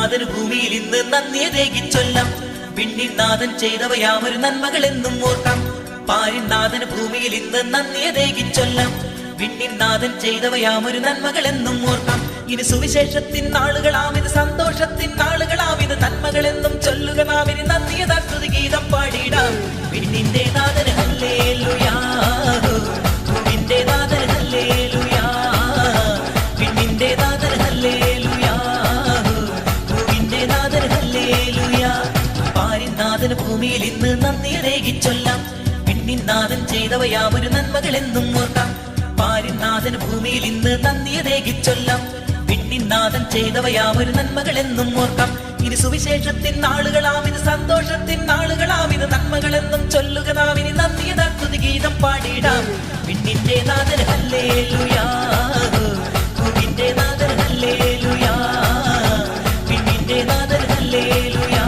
നാഥന് ഭൂമിയിൽ ഇന്ന് നന്ദിയതേകി ചൊല്ലാം. പിന്നിൻ നാഥൻ ചെയ്തവയാമൊരു നന്മകൾ എന്നും ഓർക്കാം. പാരിൻ നാഥന് ഭൂമിയിൽ ഇന്ന് നന്ദിയതേകി ചൊല്ലാം. പിന്നിൻ നാഥൻ ചെയ്തവയാമൊരു നന്മകൾ എന്നും ഓർക്കാം. ഇനി സുവിശേഷത്തിൻ നാളുകളാം ഇത്, സന്തോഷത്തിൻ നാളുകളാം ഇത്, നന്മകൾ എന്നും ചൊല്ലുക നാം ഇനി നന്ദിയതാ സ്തുതി ഗീതം പാടിയിടാം. പിന്നിന്റെ നാഥന് ഹല്ലേലൂയാ, പിന്നിന്റെ നാഥന് ഹല്ലേലൂയാ, പിന്നിന്റെ നാഥന് ഹല്ലേലൂയാ, പിന്നിന്റെ നാഥന് ഹല്ലേലൂയാ. പാരിൻ നാഥന് ഭൂമിയിൽ ഇന്ന് നന്ദിയതേകി ചൊല്ലാം. പിന്നിൻ നാഥൻ ചെയ്തവയാമൊരു നന്മകൾ എന്നും ഓർക്കാം. പാരിൻ നാഥന് ഭൂമിയിൽ ഇന്ന് നന്ദിയതേകി ചൊല്ലാം. പിന്നിൻ നാഥൻ ചെയ്തവയാമൊരു നന്മകൾ എന്നും ഓർക്കാം. ഇനി സുവിശേഷത്തിൻ നാളുകളാം ഇത്, സന്തോഷത്തിൻ നാളുകളാം ഇത്, നന്മകൾ എന്നും ചൊല്ലുക നാം ഇനി നന്ദിയതാ സ്തുതി ഗീതം പാടിയിടാം. പിന്നിന്റെ നാഥന് ഹല്ലേലൂയാ, പിന്നിന്റെ നാഥന് ഹല്ലേലൂയാ, പിന്നിന്റെ നാഥന് ഹല്ലേലൂയാ,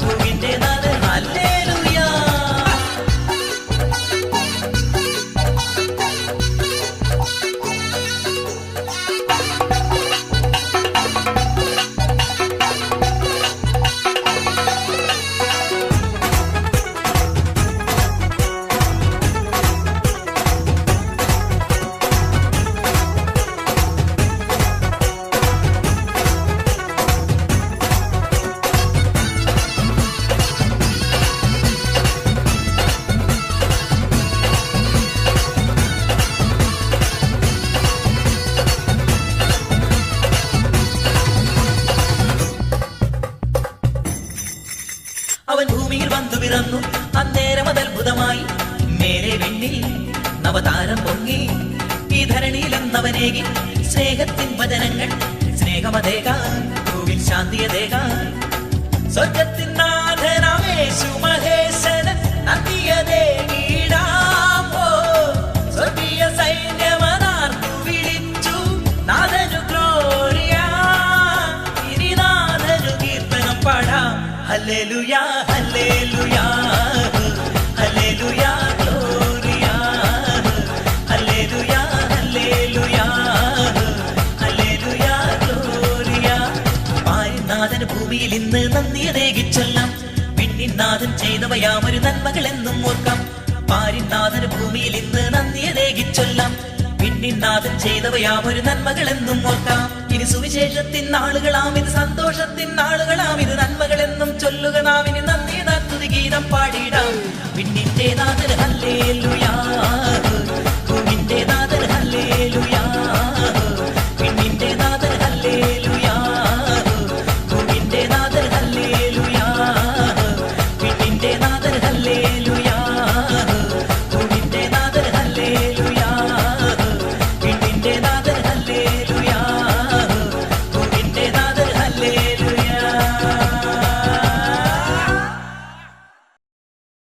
പിന്നിന്റെ നാഥന് ഹല്ലേലൂയാ. അവൻ ഭൂമിയിൽ വന്നു പിറന്നു, അന്നേരം അതത്ഭുതമായി. മേലെ വെണ്ണിൽ നവതാരം പൊങ്ങി, ഈ ധരണിയിൽ എന്നവനേകി സ്നേഹത്തിൻ വചനങ്ങൾ. സ്നേഹമതേകാൻ ഭൂവിൽ ശാന്തിയതേകാൻ, സ്വർഗത്തിൻ നാഥനാമേശു മഹേശന് നന്ദിയതേകിടാം. സ്വർഗീയ സൈന്യമതാർത്തു വിളിച്ചു നാഥനു ഗ്ലോറിയ, ഇനി നാഥനു കീർത്തനം പാടാം. ഹല്ലേലൂയാ, ഹല്ലേലൂയാ, ഹല്ലേലൂയാ, ഗ്ലോറിയാ, ഹല്ലേലൂയാ, ഹല്ലേലൂയാ, ഹല്ലേലൂയാ, ഗ്ലോറിയാ. പാരിൻ നാഥന് ഭൂമിയിൽ ഇന്ന് നന്ദിയതേകി ചൊല്ലാം. പിന്നിൻ നാഥൻ ചെയ്തവയാമൊരു നന്മകൾ എന്നും ഓർക്കാം. പാരിൻ നാഥന് ഭൂമിയിൽ ഇന്ന് നന്ദിയതേകി ചൊല്ലാം. പിന്നിൻ നാഥൻ ചെയ്തവയാമൊരു നന്മകൾ എന്നും ഓർക്കാം. ഇനി സുവിശേഷത്തിൻ നാളുകളാം ഇത്, സന്തോഷത്തിൻ നാളുകളാം ഇത്, നന്മകൾ എന്നും ചൊല്ലുക നാം ഇനി നന്ദിയതാ സ്തുതി ഗീതം പാടിയിടാം. പിന്നിന്റെ നാഥന് ഹല്ലേലൂയാ.